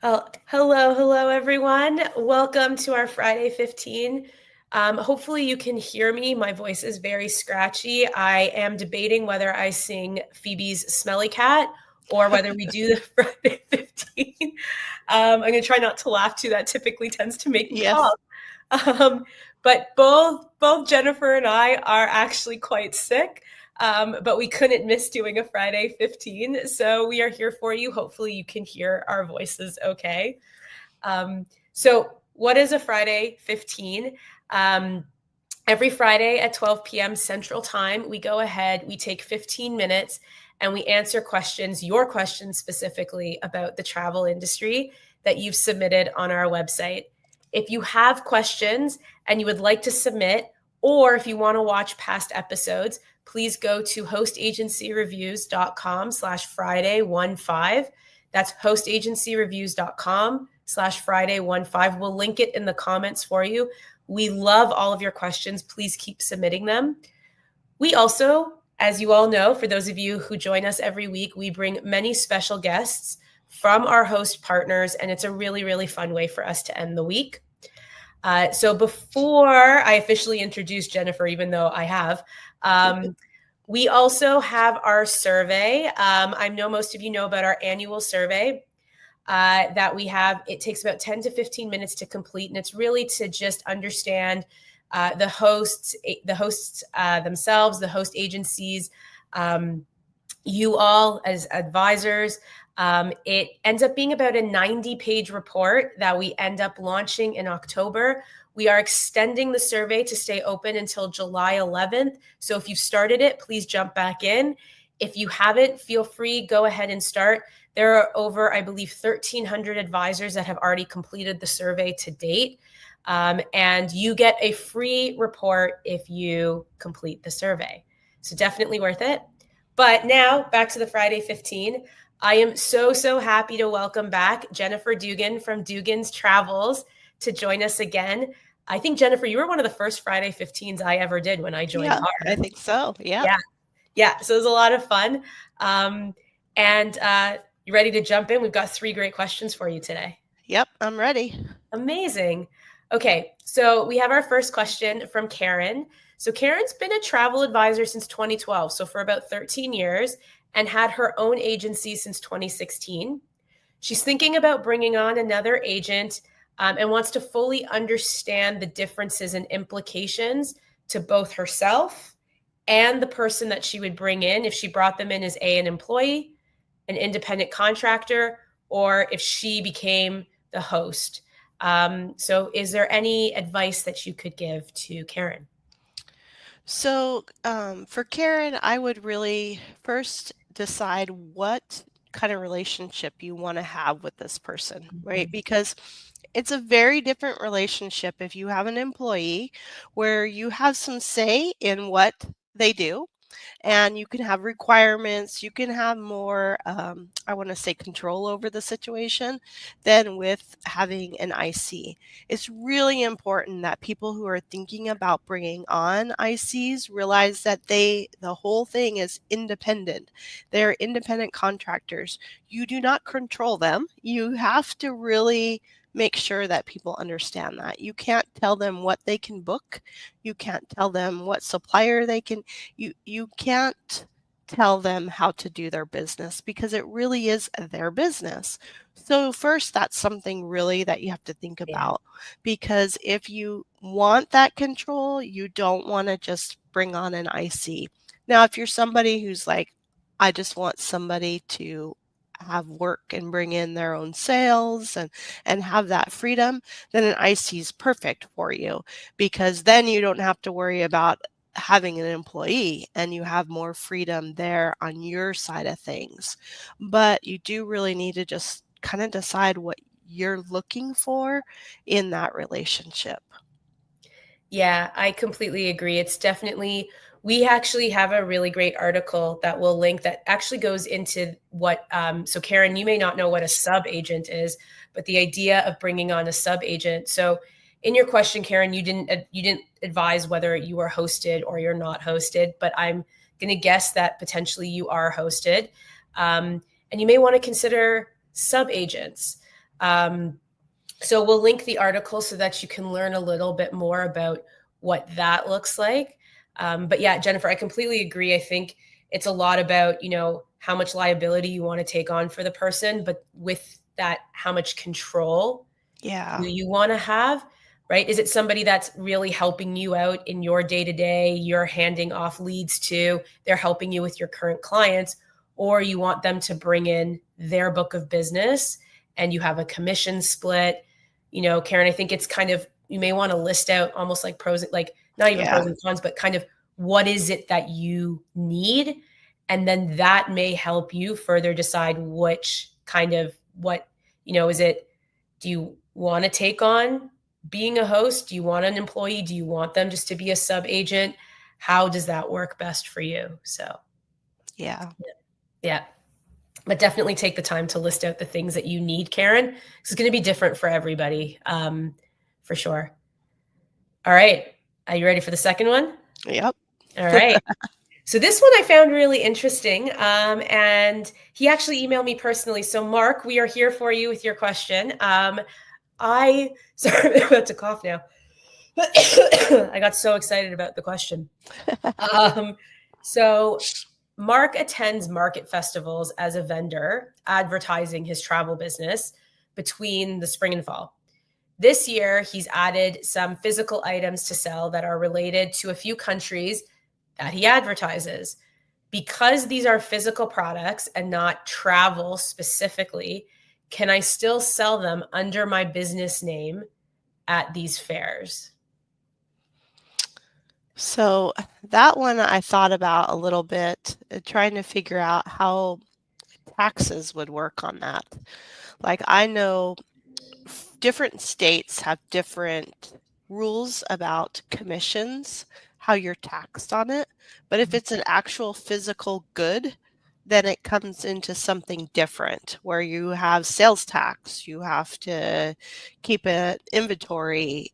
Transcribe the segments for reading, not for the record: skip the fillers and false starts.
Hello, everyone. Welcome to our Friday 15. Hopefully you can hear me. My voice is very scratchy. I am debating whether I sing Phoebe's Smelly Cat or whether we do the Friday 15. I'm going to try not to laugh too. That typically tends to make me Yes. cough. Um, but both Jennifer and I are actually quite sick. But we couldn't miss doing a Friday 15. So we are here for you. Hopefully, you can hear our voices okay. So, what is a Friday 15? Um, every Friday at 12 p.m. Central Time, we go ahead, we take 15 minutes, and we answer questions, your questions specifically about the travel industry that you've submitted on our website. If you have questions and you would like to submit, or if you want to watch past episodes, please go to hostagencyreviews.com/Friday15. That's hostagencyreviews.com/Friday15. We'll link it in the comments for you. We love all of your questions. Please keep submitting them. We also, as you all know, for those of you who join us every week, we bring many special guests from our host partners, and it's a really, really fun way for us to end the week. So before I officially introduce Jennifer, even though I have, we also have our survey. I know most of you know about our annual survey that we have. It takes about 10 to 15 minutes to complete, and it's really to just understand the hosts themselves, the host agencies, you all as advisors. It ends up being about a 90-page report that we end up launching in October. We are extending the survey to stay open until July 11th. So if you've started it, please jump back in. If you haven't, feel free, go ahead and start. There are over, I believe, 1,300 advisors that have already completed the survey to date. And you get a free report if you complete the survey. So definitely worth it. But now back to the Friday 15. I am so happy to welcome back Jennifer Dugan from Dugan's Travels to join us again. I think, Jennifer, you were one of the first Friday 15s I ever did when I joined Yeah, I ours. think so. Yeah. Yeah. So it was a lot of fun. And you ready to jump in? We've got 3 great questions for you today. Yep, I'm ready. Amazing. Okay, so we have our first question from Karen. So Karen's been a travel advisor since 2012, so for about 13 years, and had her own agency since 2016. She's thinking about bringing on another agent and wants to fully understand the differences and implications to both herself and the person that she would bring in if she brought them in as an employee, an independent contractor, or if she became the host. So is there any advice that you could give to Karen? So, for Karen, I would really first decide what kind of relationship you want to have with this person, right? Because it's a very different relationship if you have an employee where you have some say in what they do, and you can have requirements, you can have more, I want to say, control over the situation than with having an IC. It's really important that people who are thinking about bringing on ICs realize that the whole thing is independent. They're independent contractors. You do not control them. You have to really make sure that people understand that. You can't tell them what they can book. You can't tell them what supplier they can. You can't tell them how to do their business because it really is their business. So first, that's something really that you have to think Yeah. about, because if you want that control, you don't want to just bring on an IC. Now, if you're somebody who's like, I just want somebody to have work and bring in their own sales and have that freedom, then an IC is perfect for you, because then you don't have to worry about having an employee and you have more freedom there on your side of things. But you do really need to just kind of decide what you're looking for in that relationship. Yeah, I completely agree. It's definitely, we actually have a really great article that we'll link that actually goes into what, so Karen, you may not know what a sub agent is, but the idea of bringing on a sub agent. So in your question, Karen, you didn't advise whether you are hosted or you're not hosted, but I'm going to guess that potentially you are hosted. And you may want to consider sub agents. So we'll link the article so that you can learn a little bit more about what that looks like. But yeah, Jennifer, I completely agree. I think it's a lot about, how much liability you want to take on for the person, but with that, how much control do you want to have, right? Is it somebody that's really helping you out in your day-to-day, you're handing off leads to, they're helping you with your current clients, or you want them to bring in their book of business and you have a commission split? Karen, I think it's kind of, you may want to list out almost like pros, like not even pros and cons, but kind of what is it that you need? And then that may help you further decide which kind of is it, do you want to take on being a host? Do you want an employee? Do you want them just to be a sub agent? How does that work best for you? So, yeah. But definitely take the time to list out the things that you need, Karen. It's going to be different for everybody, for sure. All right. Are you ready for the second one? Yep. All right. So this one I found really interesting, and he actually emailed me personally. So Mark, we are here for you with your question. Sorry, I'm about to cough now. I got so excited about the question. So Mark attends market festivals as a vendor, advertising his travel business between the spring and fall. This year, he's added some physical items to sell that are related to a few countries that he advertises. Because these are physical products and not travel specifically, can I still sell them under my business name at these fairs? So that one I thought about a little bit, trying to figure out how taxes would work on that. Like, I know different states have different rules about commissions, how you're taxed on it. But if it's an actual physical good, then it comes into something different where you have sales tax, you have to keep an inventory,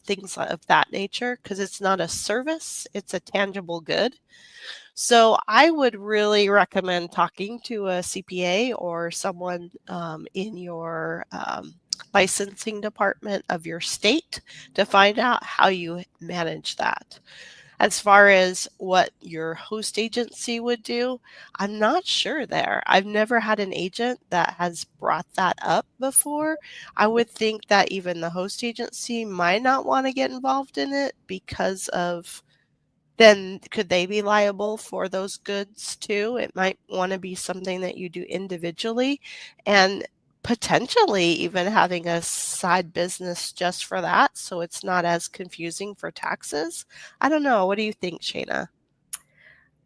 things of that nature, because it's not a service, it's a tangible good. So I would really recommend talking to a CPA or someone in your licensing department of your state to find out how you manage that. As far as what your host agency would do, I'm not sure there. I've never had an agent that has brought that up before. I would think that even the host agency might not want to get involved in it because of, then could they be liable for those goods too? It might want to be something that you do individually, and potentially even having a side business just for that, so it's not as confusing for taxes. I don't know. What do you think, Shayna?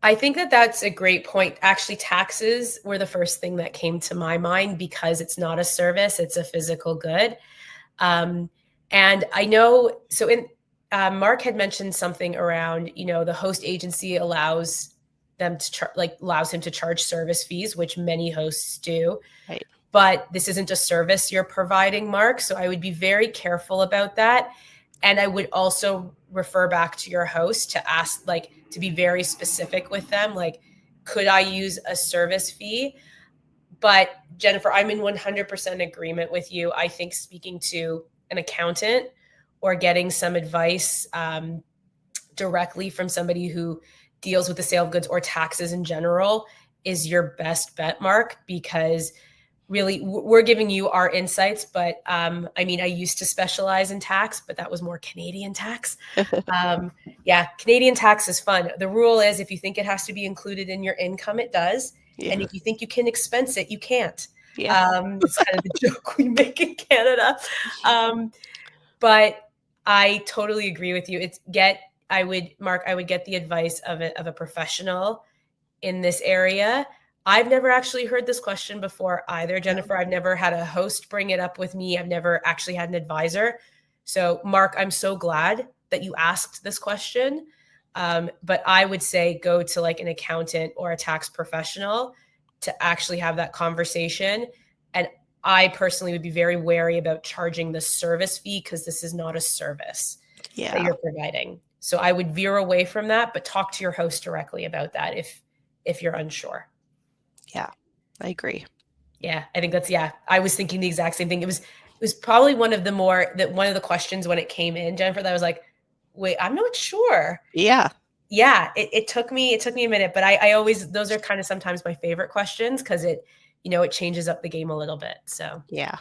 I think that that's a great point. Actually, taxes were the first thing that came to my mind because it's not a service, it's a physical good. And I know, so Mark had mentioned something around, the host agency allows them to allows him to charge service fees, which many hosts do. Right. But this isn't a service you're providing, Mark. So I would be very careful about that. And I would also refer back to your host to ask, to be very specific with them. Like, could I use a service fee? But Jennifer, I'm in 100% agreement with you. I think speaking to an accountant or getting some advice directly from somebody who deals with the sale of goods or taxes in general is your best bet, Mark, because really we're giving you our insights. But I used to specialize in tax, but that was more Canadian tax. Canadian tax is fun. The rule is if you think it has to be included in your income, it does. Yeah. And if you think you can expense it, you can't. Yeah. It's kind of the joke we make in Canada. But I totally agree with you. I would get the advice of a professional in this area. I've never actually heard this question before either, Jennifer. I've never had a host bring it up with me. I've never actually had an advisor. So Mark, I'm so glad that you asked this question. But I would say go to an accountant or a tax professional to actually have that conversation. And I personally would be very wary about charging the service fee because this is not a service that you're providing. So I would veer away from that, but talk to your host directly about that if you're unsure. Yeah, I agree. Yeah, I think that's, I was thinking the exact same thing. It was probably one of the questions when it came in, Jennifer, that I was like, wait, I'm not sure. Yeah. Yeah, it took me a minute, but I always, those are kind of sometimes my favorite questions because it changes up the game a little bit. So Yeah.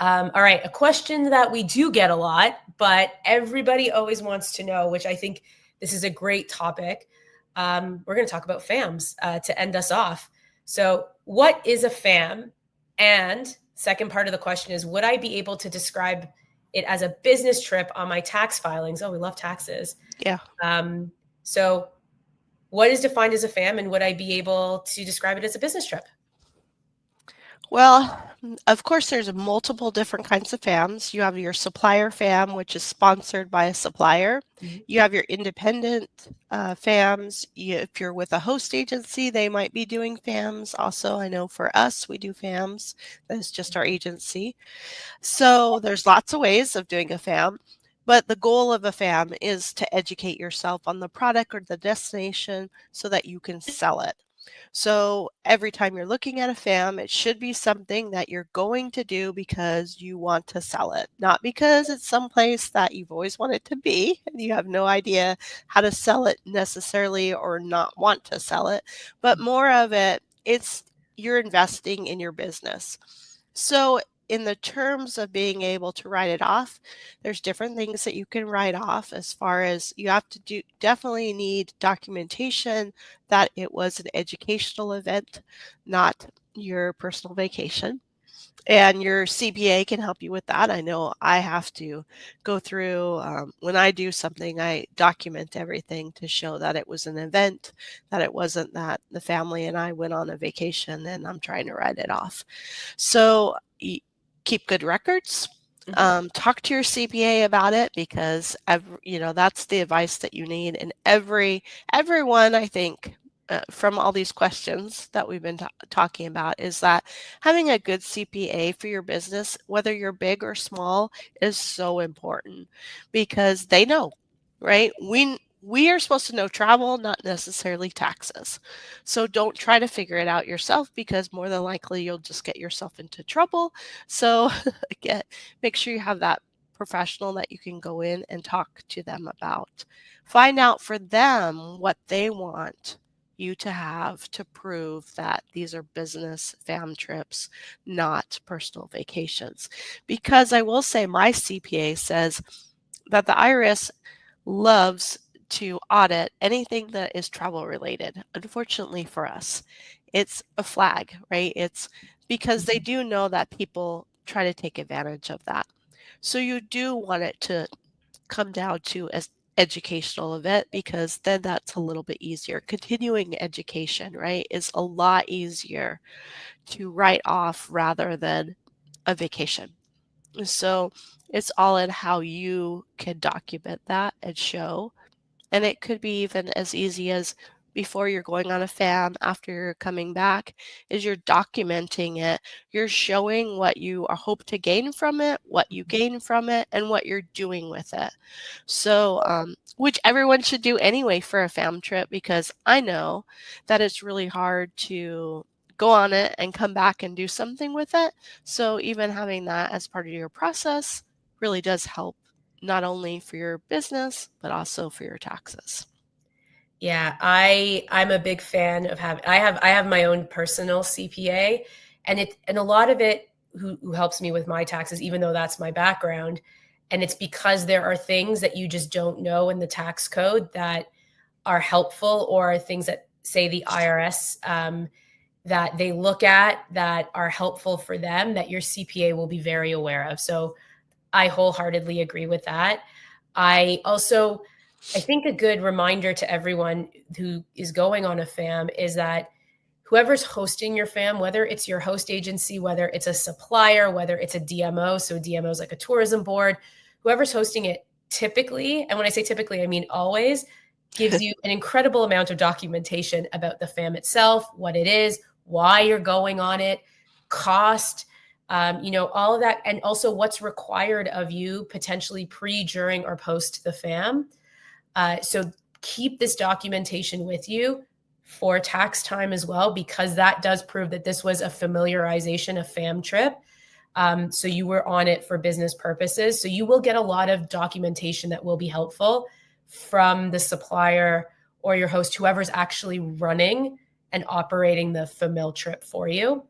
all right, a question that we do get a lot, but everybody always wants to know, which I think this is a great topic. We're going to talk about FAMs to end us off. So, what is a FAM? And second part of the question is, would I be able to describe it as a business trip on my tax filings? Oh, we love taxes. Yeah. So, what is defined as a FAM, and would I be able to describe it as a business trip? Well, of course, there's multiple different kinds of FAMs. You have your supplier FAM, which is sponsored by a supplier. Mhm. You have your independent FAMs. If you're with a host agency, they might be doing FAMs. Also, I know for us, we do FAMs. That's just our agency. So there's lots of ways of doing a FAM. But the goal of a FAM is to educate yourself on the product or the destination so that you can sell it. So every time you're looking at a FAM, it should be something that you're going to do because you want to sell it, not because it's someplace that you've always wanted to be and you have no idea how to sell it necessarily or not want to sell it, but more of it's you're investing in your business. So in the terms of being able to write it off, there's different things that you can write off as far as you have to definitely need documentation that it was an educational event, not your personal vacation. And your CPA can help you with that. I know I have to go through, when I do something, I document everything to show that it was an event, that it wasn't that the family and I went on a vacation and I'm trying to write it off. So keep good records. Talk to your CPA about it because that's the advice that you need. And everyone, I think, from all these questions that we've been talking about, is that having a good CPA for your business, whether you're big or small, is so important because they know, right? We are supposed to know travel, not necessarily taxes. So don't try to figure it out yourself because more than likely you'll just get yourself into trouble. So make sure you have that professional that you can go in and talk to them about. Find out for them what they want you to have to prove that these are business fam trips, not personal vacations. Because I will say my CPA says that the IRS loves to audit anything that is travel related. Unfortunately for us, it's a flag, right? It's because they do know that people try to take advantage of that. So you do want it to come down to an educational event because then that's a little bit easier. Continuing education, right, is a lot easier to write off rather than a vacation. So it's all in how you can document that and show. And it could be even as easy as before you're going on a FAM, after you're coming back, is you're documenting it. You're showing what you hope to gain from it, what you gain from it, and what you're doing with it. So, which everyone should do anyway for a FAM trip, because I know that it's really hard to go on it and come back and do something with it. So even having that as part of your process really does help, not only for your business, but also for your taxes. Yeah, I'm a big fan of having, I have my own personal CPA, and a lot of it who helps me with my taxes, even though that's my background. And it's because there are things that you just don't know in the tax code that are helpful, or things that, say, the IRS, that they look at that are helpful for them, that your CPA will be very aware of. So I wholeheartedly agree with that. I think a good reminder to everyone who is going on a FAM is that whoever's hosting your FAM, whether it's your host agency, whether it's a supplier, whether it's a DMO, so DMO is like a tourism board, whoever's hosting it typically, and when I say typically, I mean always, gives you an incredible amount of documentation about the FAM itself, what it is, why you're going on it, cost, all of that, and also what's required of you potentially pre, during, or post the FAM. So keep this documentation with you for tax time as well, because that does prove that this was a familiarization, a fam trip. So you were on it for business purposes. So you will get a lot of documentation that will be helpful from the supplier or your host, whoever's actually running and operating the famil trip for you.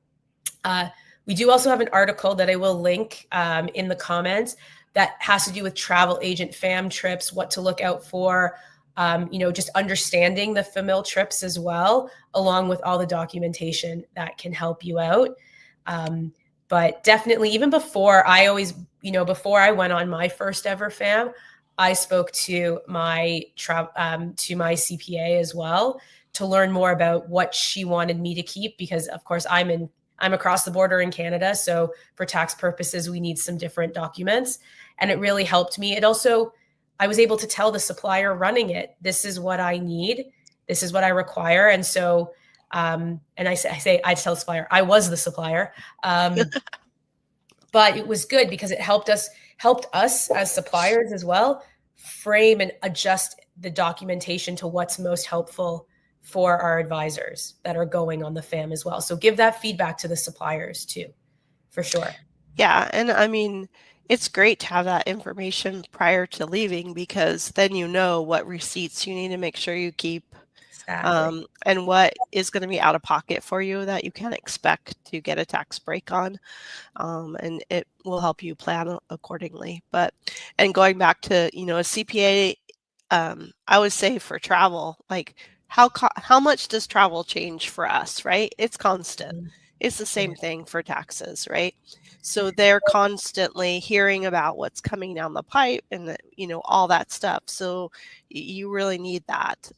We do also have an article that I will link in the comments that has to do with travel agent fam trips, what to look out for, just understanding the famil trips as well, along with all the documentation that can help you out. But definitely, even before before I went on my first ever fam, I spoke to my CPA as well to learn more about what she wanted me to keep, because of course I'm across the border in Canada. So for tax purposes, we need some different documents, and it really helped me. It also, I was able to tell the supplier running it, this is what I need. This is what I require. And so, and I tell the supplier, I was the supplier. But it was good because it helped us as suppliers as well frame and adjust the documentation to what's most helpful for our advisors that are going on the fam as well. So give that feedback to the suppliers too, for sure. Yeah. And I mean, it's great to have that information prior to leaving, because then you know what receipts you need to make sure you keep. Exactly. And what is going to be out of pocket for you that you can't expect to get a tax break on. And it will help you plan accordingly. And going back to, a CPA, I would say for travel, like how much does travel change for us, right? It's constant. Mm-hmm. It's the same thing for taxes, right? So they're constantly hearing about what's coming down the pipe and all that stuff. So you really need that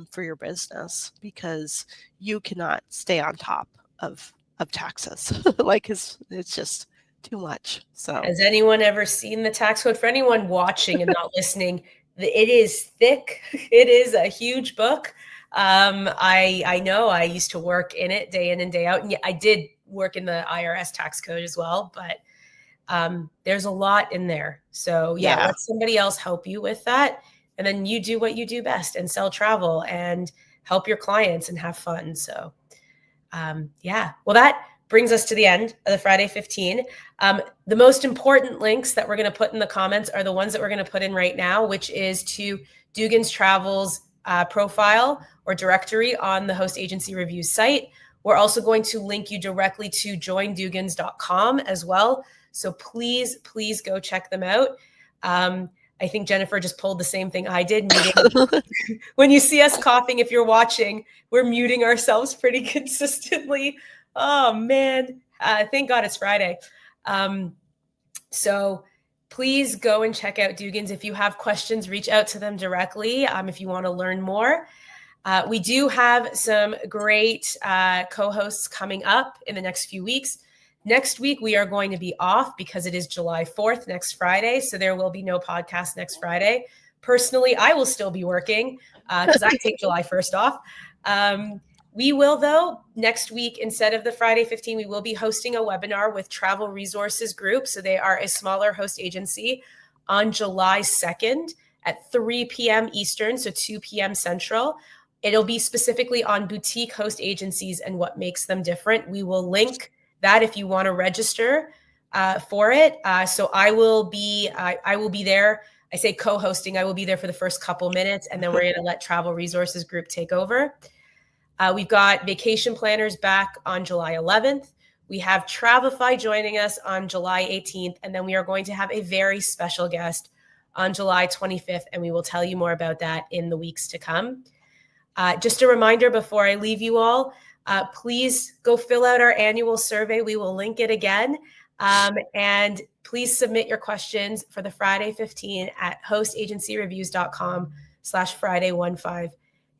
for your business, because you cannot stay on top of taxes. Like it's just too much. So has anyone ever seen the tax code? For anyone watching and not listening, it is thick. It is a huge book. I know I used to work in it day in and day out, and I did work in the IRS tax code as well, but there's a lot in there. So yeah, let somebody else help you with that, and then you do what you do best and sell travel and help your clients and have fun. So well, that brings us to the end of the Friday 15. The most important links that we're going to put in the comments are the ones that we're going to put in right now, which is to Dugan's Travels profile or directory on the Host Agency Reviews site. We're also going to link you directly to joindugans.com as well. So please go check them out. I think Jennifer just pulled the same thing I did. When you see us coughing, if you're watching, we're muting ourselves pretty consistently. Oh man, thank God it's Friday. So please go and check out Dugan's. If you have questions, reach out to them directly if you want to learn more. We do have some great co-hosts coming up in the next few weeks. Next week, we are going to be off because it is July 4th, next Friday. So there will be no podcast next Friday. Personally, I will still be working because I take July 1st off. We will, though, next week, instead of the Friday 15, we will be hosting a webinar with Travel Resources Group. So they are a smaller host agency on July 2nd at 3 p.m. Eastern, so 2 p.m. Central. It'll be specifically on boutique host agencies and what makes them different. We will link that if you want to register for it. So I will be there. I say co-hosting. I will be there for the first couple minutes, and then we're going to let Travel Resources Group take over. We've got vacation planners back on July 11th. We have Travify joining us on July 18th, and then we are going to have a very special guest on July 25th, and we will tell you more about that in the weeks to come. Just a reminder before I leave you all, please go fill out our annual survey. We will link it again. And please submit your questions for the Friday 15 at hostagencyreviews.com/Friday15.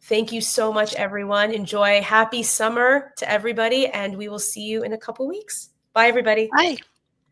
Thank you so much, everyone. Enjoy. Happy summer to everybody. And we will see you in a couple weeks. Bye, everybody. Bye.